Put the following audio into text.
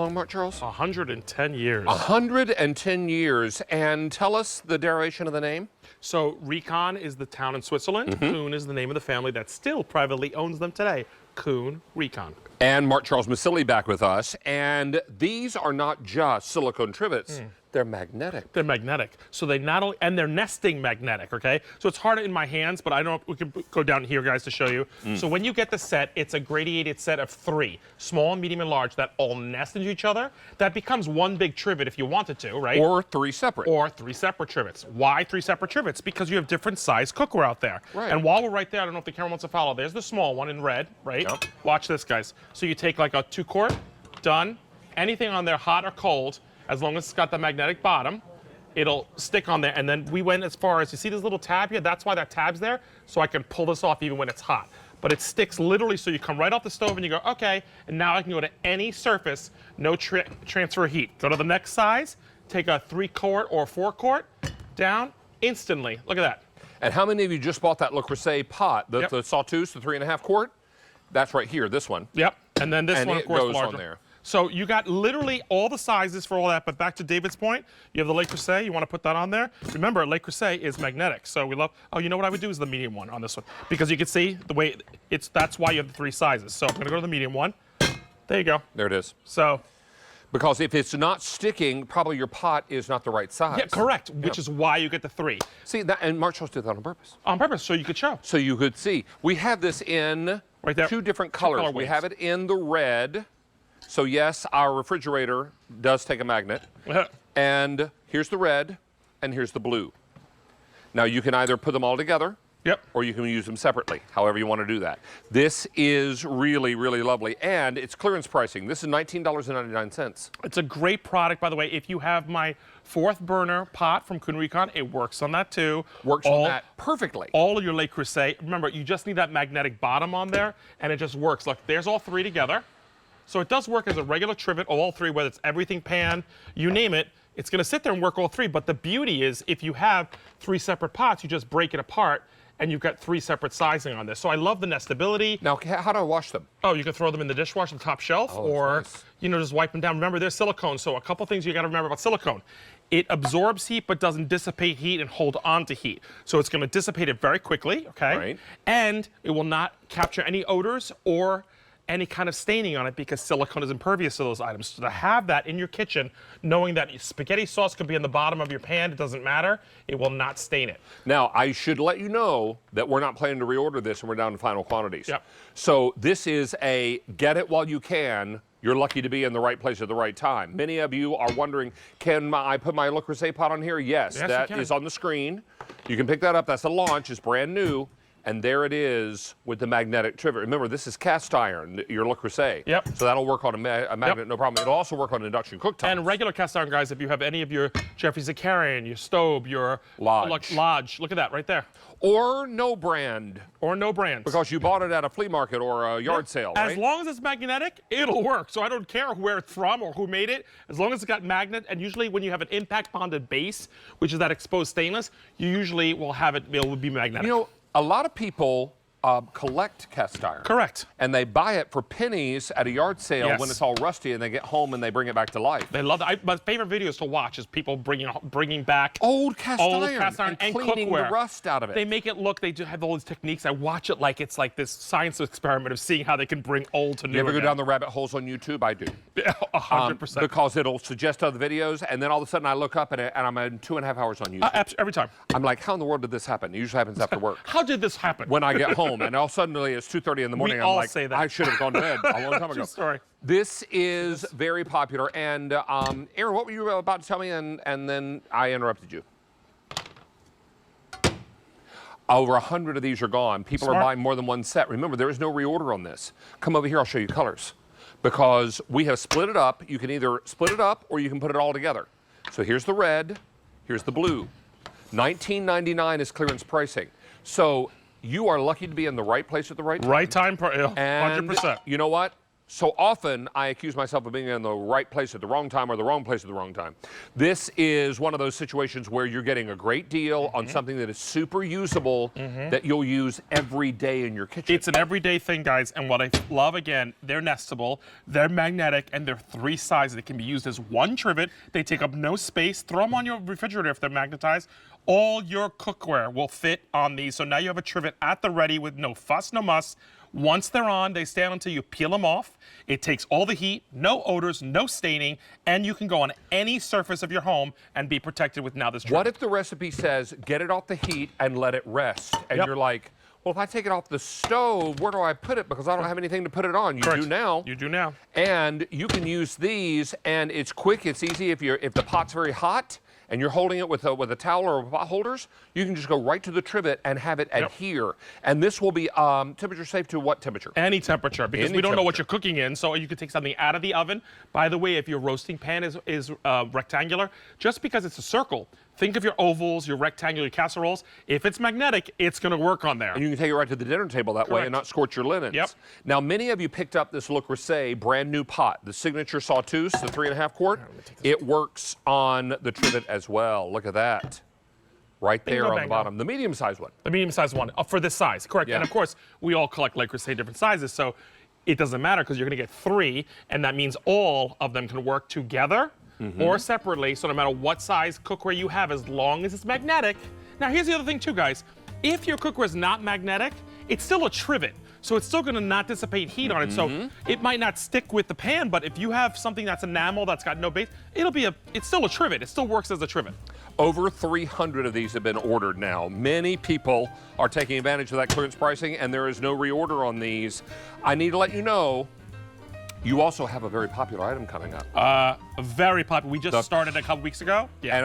long, Mark Charles? 110 years. 110 years. And tell us the derivation of the name. So Rikon is the town in Switzerland. Kuhn is the name of the family that still privately owns them today. Kuhn Rikon. And Mark Charles Masilli back with us. And these are not just silicone trivets. They're magnetic. They're magnetic. So they not only, and they're nesting magnetic, okay? So it's harder in my hands, but I don't know if we can go down here, guys, to show you. So when you get the set, it's a gradiated set of 3, small, medium, and large, that all nest into each other. That becomes one big trivet if you wanted to, right? Or 3 separate. Or 3 separate trivets. Why 3 separate trivets? Because you have different size cookware out there. Right. And while we're right there, I don't know if the camera wants to follow. There's the small one in red, right? Yep. Watch this, guys. So you take like a 2-quart, done. Anything on there, hot or cold, as long as it's got the magnetic bottom, it'll stick on there. And then we went as far as, you see this little tab here? That's why that tab's there, so I can pull this off even when it's hot. But it sticks literally, so you come right off the stove and you go, okay, and now I can go to any surface, no transfer of heat. Go to the next size, take a 3-quart or 4-quart, down, instantly. Look at that. And how many of you just bought that Le Creuset pot, the Sawtooth, the 3.5 quart? That's right here, this one. Yep, and then this and one, it of course, goes larger. on there. So you got literally all the sizes for all that, but back to David's point, you have the Le Creuset, you want to put that on there. Remember, Le Creuset is magnetic, so we love, oh, you know what I would do is the medium one on this one, because you can see the way that's why you have the 3 sizes. So I'm going to go to the medium one. There you go. There it is. So. Because if it's not sticking, probably your pot is not the right size. Yeah, correct, which is why you get the 3. See, that, and Mark Charles did that on purpose. On purpose, so you could show. So you could see. We have this in right there. 2 different colors. We have it in the red. So yes, our refrigerator does take a magnet. And here's the red, and here's the blue. Now you can either put them all together, or you can use them separately, however you want to do that. This is really, really lovely, and it's clearance pricing. This is $19.99. It's a great product, by the way. If you have my 4th burner pot from Kuhn Rikon, it works on that too. Works on that perfectly. All of your Le Creuset. Remember, you just need that magnetic bottom on there, and it just works. Look, there's all 3 together. So it does work as a regular trivet, all 3, whether it's everything pan, you name it, it's going to sit there and work all 3. But the beauty is, if you have 3 separate pots, you just break it apart, and you've got 3 separate sizing on this. So I love the nestability. Now, how do I wash them? Oh, you can throw them in the dishwasher, the top shelf, or nice. you know, just wipe them down. Remember, they're silicone, so a couple things you got to remember about silicone. It absorbs heat, but doesn't dissipate heat and hold on to heat. So it's going to dissipate it very quickly, okay? Right. And it will not capture any odors or any kind of staining on it, because silicone is impervious to those items. So to have that in your kitchen, knowing that spaghetti sauce could be in the bottom of your pan, it doesn't matter, it will not stain it. Now, I should let you know that we're not planning to reorder this, and we're down to final quantities. Yep. So this is a get it while you can. You're lucky to be in the right place at the right time. Many of you are wondering, can I put my Le Creuset pot on here? Yes, that is on the screen. You can pick that up. That's a launch. It's brand new. And there it is with the magnetic trivet. Remember, this is cast iron, your Le Creuset. Yep. So that'll work on a magnet, no problem. It'll also work on induction cooktops. And regular cast iron, guys, if you have any of your Jeffrey Zakarian, your Stobe, your Lodge, look at that right there. Or no brand. Or no brand. Because you bought it at a flea market or a yard sale, right? As long as it's magnetic, it'll work. So I don't care where it's from or who made it. As long as it's got magnet, and usually when you have an impact bonded base, which is that exposed stainless, you usually will have it will be magnetic. You know, a lot of people collect cast iron. Correct. And they buy it for pennies at a yard sale when it's all rusty, and they get home and they bring it back to life. They love it. My favorite videos to watch is people bringing back old cast iron and cleaning cookware. the rust out of it. They make it look, they do have all these techniques. I watch it like it's like this science experiment of seeing how they can bring old to new. You ever go down the rabbit holes on YouTube? I do. 100%. Because it'll suggest other videos, and then all of a sudden I look up and I'm in 2.5 hours on YouTube. Every time. I'm like, how in the world did this happen? It usually happens after work. How did this happen? When I get home, and all suddenly it's 2:30 in the morning. I'm like, I should have gone to bed a long time ago. Sorry. This is very popular. And Aaron, what were you about to tell me? And then I interrupted you. Over 100 of these are gone. People are buying more than one set. Remember, there is no reorder on this. Come over here, I'll show you colors. Because we have split it up. You can either split it up or you can put it all together. So here's the red, here's the blue. $19.99 is clearance pricing. So you are lucky to be in the right place at the right time. Right time, 100%. And you know what? So often I accuse myself of being in the right place at the wrong time or the wrong place at the wrong time. This is one of those situations where you're getting a great deal on something that is super usable that you'll use every day in your kitchen. It's an everyday thing, guys, and what I love, again, they're nestable, they're magnetic, and they're 3 sizes. They can be used as one trivet. They take up no space. Throw them on your refrigerator if they're magnetized. All your cookware will fit on these, so now you have a trivet at the ready with no fuss, no muss. Once they're on, they stay on until you peel them off. It takes all the heat, no odors, no staining, and you can go on any surface of your home and be protected with now this trivet. What if the recipe says, get it off the heat and let it rest? And you're like, well, if I take it off the stove, where do I put it? Because I don't have anything to put it on. You Correct. do now. You do now. And you can use these, and it's quick, it's easy. If the pot's very hot and you're holding it with a towel or pot holders, you can just go right to the trivet and have it adhere. And this will be temperature safe to what temperature? Any temperature, because we don't know what you're cooking in, so you could take something out of the oven. By the way, if your roasting pan is rectangular, just because it's a circle, think of your ovals, your rectangular casseroles. If it's magnetic, it's going to work on there. And you can take it right to the dinner table that way and not scorch your linens. Yep. Now, many of you picked up this Le Creuset brand new pot, the signature Sauteuse, the 3.5 quart. It works on the trivet as well. Look at that. Right there on the bottom. The medium-sized one. The medium-sized one for this size, correct. Yeah. And of course, we all collect Le Creuset different sizes, so it doesn't matter because you're going to get 3, and that means all of them can work together or separately, so no matter what size cookware you have, as long as it's magnetic. Now, here's the other thing too, guys. If your cookware is not magnetic, it's still a trivet, so it's still going to not dissipate heat on it. So it might not stick with the pan, but if you have something that's enamel that's got no base, it's still a trivet. It still works as a trivet. Over 300 of these have been ordered now. Many people are taking advantage of that clearance pricing, and there is no reorder on these. I need to let you know, you also have a very popular item coming up. Very popular. We just started a couple weeks ago. Yeah.